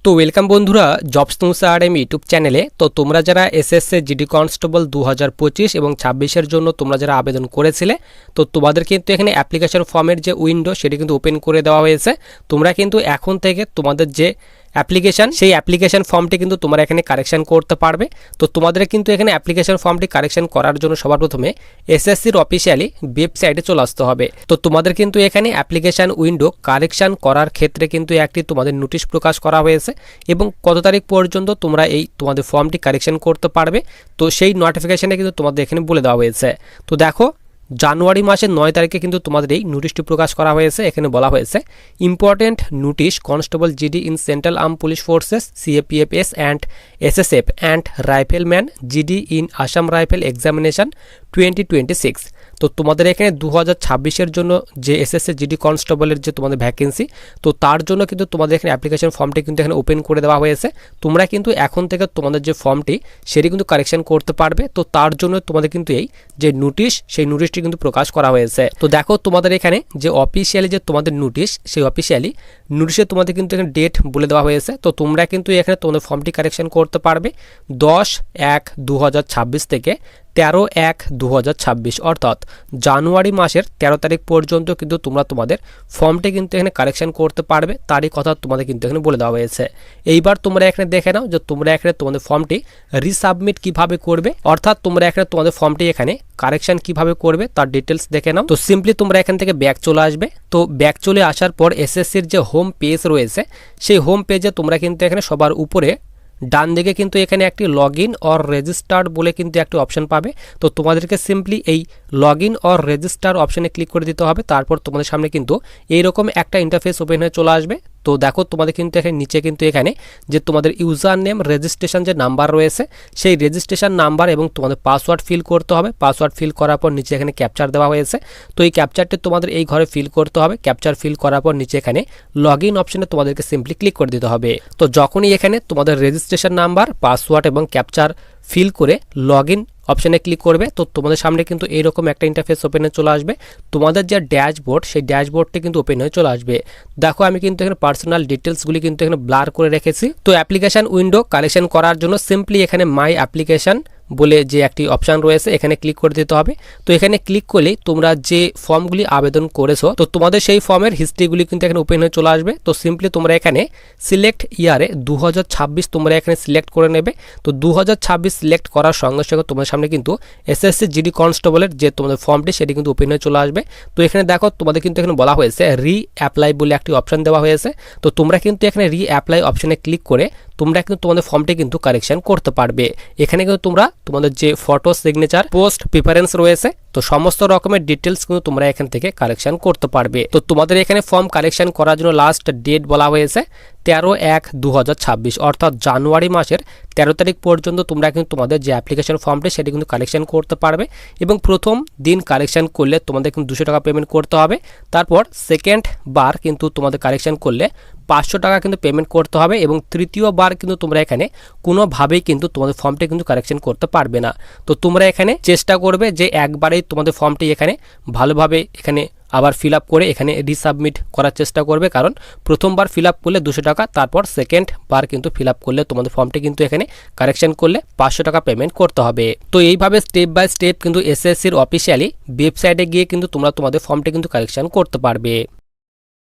তো ওয়েলকাম বন্ধুরা jobs news academy YouTube চ্যানেলে। তো তোমরা যারা এসএসসি জিডি কনস্টেবল 2025 এবং 26-এর জন্য তোমরা যারা আবেদন করেছিলে, তো তোমাদের কিন্তু এখানে অ্যাপ্লিকেশন ফর্মের যে উইন্ডো সেটি কিন্তু ওপেন করে দেওয়া হয়েছে। তোমরা কিন্তু এখন থেকে তোমাদের যে অ্যাপ্লিকেশন সেই অ্যাপ্লিকেশন ফর্মটি কিন্তু তোমরা এখানে কারেকশন করতে পারবে। তো তোমাদের কিন্তু এখানে অ্যাপ্লিকেশন ফর্মটি কারেকশন করার জন্য সবার প্রথমে এসএসসির অফিসিয়ালি ওয়েবসাইটে চলে আসতে হবে। তো তোমাদের কিন্তু এখানে অ্যাপ্লিকেশন উইন্ডো কারেকশন করার ক্ষেত্রে কিন্তু একটি তোমাদের নোটিশ প্রকাশ করা হয়েছে এবং কত তারিখ পর্যন্ত তোমরা এই তোমাদের ফর্মটি কারেকশন করতে পারবে, তো সেই নোটিফিকেশনে কিন্তু তোমাদের এখানে বলে দেওয়া হয়েছে। তো দেখো জানুয়ারি মাসের 9 তারিখে কিন্তু তোমাদের এই নোটিশটি প্রকাশ করা হয়েছে। এখানে বলা হয়েছে important notice constable GD in central arm police forces CAPFs and SSF and rifleman GD in Assam rifle examination 2026। তো তোমাদের এখানে 2026-এর জন্য যে এসএসসি জিডি কনস্টেবলের যে তোমাদের ভ্যাকেন্সি, তো তার জন্য কিন্তু তোমাদের এখানে অ্যাপ্লিকেশন ফর্মটি কিন্তু এখানে ওপেন করে দেওয়া হয়েছে। তোমরা কিন্তু এখন থেকে তোমাদের যে ফর্মটি সেটি কিন্তু কারেকশন করতে পারবে। তো তার জন্য তোমাদের কিন্তু এই যে নোটিশ সেই নোটিশটি কিন্তু প্রকাশ করা হয়েছে। তো দেখো তোমাদের এখানে যে অফিসিয়ালি যে তোমাদের নোটিশ, সেই অফিসিয়ালি নোটিশে তোমাদের কিন্তু এখানে ডেট বলে দেওয়া হয়েছে। তো তোমরা কিন্তু এখানে তোমাদের ফর্মটি কারেকশন করতে পারবে 10/1/2026 থেকে 13/1/2026, অর্থাৎ জানুয়ারি মাসের 13 তারিখ পর্যন্ত কিন্তু তোমরা তোমাদের ফর্মটি কিন্তু এখানে কারেকশন করতে পারবে। তারই কথা তোমাদের কিন্তু এখানে বলে দেওয়া হয়েছে। এইবার তোমরা এখানে দেখে নাও যে তোমরা এখানে তোমাদের ফর্মটি রিসাবমিট কিভাবে করবে, অর্থাৎ তোমরা এখানে তোমাদের ফর্মটি এখানে কারেকশন কিভাবে করবে তার ডিটেলস দেখে নাও। তো সিম্পলি তোমরা এখান থেকে ব্যাক চলে আসবে। তো ব্যাক চলে আসার পর এসএসসির যে হোম পেজ রয়েছে সেই হোম পেজে তোমরা কিন্তু এখানে সবার উপরে ডান দিকে কিন্তু এখানে একটি লগ ইন অর রেজিস্টার্ড বলে কিন্তু একটি অপশন পাবে। তো তোমাদেরকে সিম্পলি এই লগ ইন অর রেজিস্টার অপশনে ক্লিক করে দিতে হবে। তারপর তোমাদের সামনে কিন্তু এইরকম একটা ইন্টারফেস ওপেন হয়ে চলে আসবে। তো দেখো তোমাদের কিন্তু এখানে নিচে কিন্তু এখানে যে তোমাদের ইউজার নেম রেজিস্ট্রেশন যে নাম্বার রয়েছে সেই রেজিস্ট্রেশন নাম্বার এবং তোমাদের পাসওয়ার্ড ফিল করতে হবে। পাসওয়ার্ড ফিল করার পর নিচে এখানে ক্যাপচার দেওয়া হয়েছে। তো এই ক্যাপচারটি তোমাদের এই ঘরে ফিল করতে হবে। ক্যাপচার ফিল করার পর নিচে এখানে লগ ইন অপশনে তোমাদেরকে সিম্পলি ক্লিক করে দিতে হবে। তো যখনই এখানে তোমাদের রেজিস্ট্রেশন নাম্বার, পাসওয়ার্ড এবং ক্যাপচার ফিল করে লগ ইন অপশানে ক্লিক করবে, তো তোমাদের সামনে কিন্তু এইরকম একটা ইন্টারফেস ওপেন হয়ে চলে আসবে। তোমাদের যে ড্যাশবোর্ড সেই ড্যাশবোর্ডটি কিন্তু ওপেন হয়ে চলে আসবে। দেখো আমি কিন্তু এখানে পার্সোনাল ডিটেলসগুলি কিন্তু এখানে ব্লার করে রেখেছি। তো অ্যাপ্লিকেশন উইন্ডো কালেকশন করার জন্য সিম্পলি এখানে মাই অ্যাপ্লিকেশন বলে যে একটি অপশান রয়েছে এখানে ক্লিক করে দিতে হবে। তো এখানে ক্লিক করলেই তোমরা যে ফর্মগুলি আবেদন করেছো তো তোমাদের সেই ফর্মের হিস্ট্রিগুলি কিন্তু এখানে ওপেন হয়ে চলে আসবে। তো সিম্পলি তোমরা এখানে সিলেক্ট ইয়ারে 2026 তোমরা এখানে সিলেক্ট করে নেবে। তো 2026 সিলেক্ট করার সঙ্গে সঙ্গে তোমাদের সামনে কিন্তু এসএসসি জিডি কনস্টেবলের যে তোমাদের ফর্মটি সেটি কিন্তু ওপেন হয়ে চলে আসবে। তো এখানে দেখো তোমাদের কিন্তু এখানে বলা হয়েছে রি অ্যাপ্লাই বলে একটি অপশান দেওয়া হয়েছে। তো তোমরা কিন্তু এখানে রি অ্যাপ্লাই অপশানে ক্লিক করে তোমরা কিন্তু তোমাদের ফর্মটি কিন্তু কারেকশন করতে পারবে। এখানে কিন্তু তোমরা তোমাদের যে ফটো, সিগনেচার, পোস্ট, প্রিফারেন্স রয়েছে তো সমস্ত রকমের ডিটেলস কিন্তু তোমরা এখান থেকে কালেকশন করতে পারবে। তো তোমাদের এখানে ফর্ম কালেকশন করার জন্য লাস্ট ডেট বলা হয়েছে 13/1/2026, অর্থাৎ জানুয়ারি মাসের 13 তারিখ পর্যন্ত তোমরা কিন্তু তোমাদের যে অ্যাপ্লিকেশন ফর্মটি সেটি কিন্তু কালেকশন করতে পারবে। এবং প্রথম দিন কালেকশন করলে তোমাদের কিন্তু 200 টাকা পেমেন্ট করতে হবে। তারপর সেকেন্ড বার কিন্তু তোমাদের কালেকশন করলে 500 টাকা কিন্তু পেমেন্ট করতে হবে। এবং তৃতীয় বার কিন্তু তোমরা এখানে কোনোভাবেই কিন্তু তোমাদের ফর্মটি কিন্তু কারেকশন করতে পারবে না। তো তোমরা এখানে চেষ্টা করবে যে একবারেই তোমাদের ফর্মটি এখানে ভালোভাবে এখানে আবার ফিল আপ করে এখানে রিসাবমিট করার চেষ্টা করবে, কারণ প্রথমবার ফিল আপ করলে 200 টাকা, তারপর সেকেন্ড বার কিন্তু ফিল আপ করলে তোমাদের ফর্মটি কিন্তু এখানে কারেকশন করলে 500 টাকা পেমেন্ট করতে হবে। তো এইভাবে স্টেপ বাই স্টেপ কিন্তু এসএসসির অফিসিয়ালি ওয়েবসাইটে গিয়ে কিন্তু তোমরা তোমাদের ফর্মটি কিন্তু কারেকশন করতে পারবে।